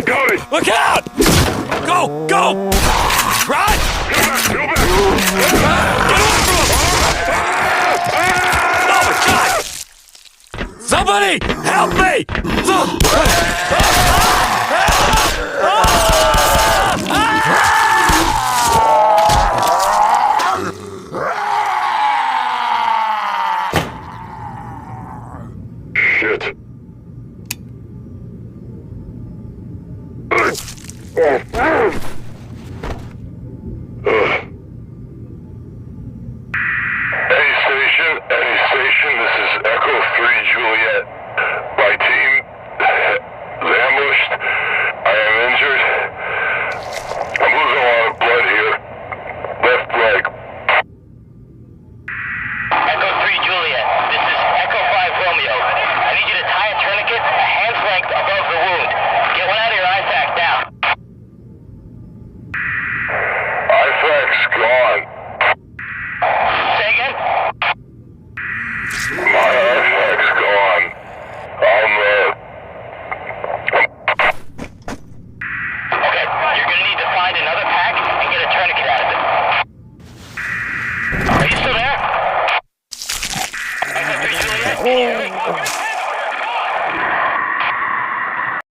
Got it! Look out! Go! Go! Run! Go back! Get away from him! Oh my God! Somebody help me! Shit.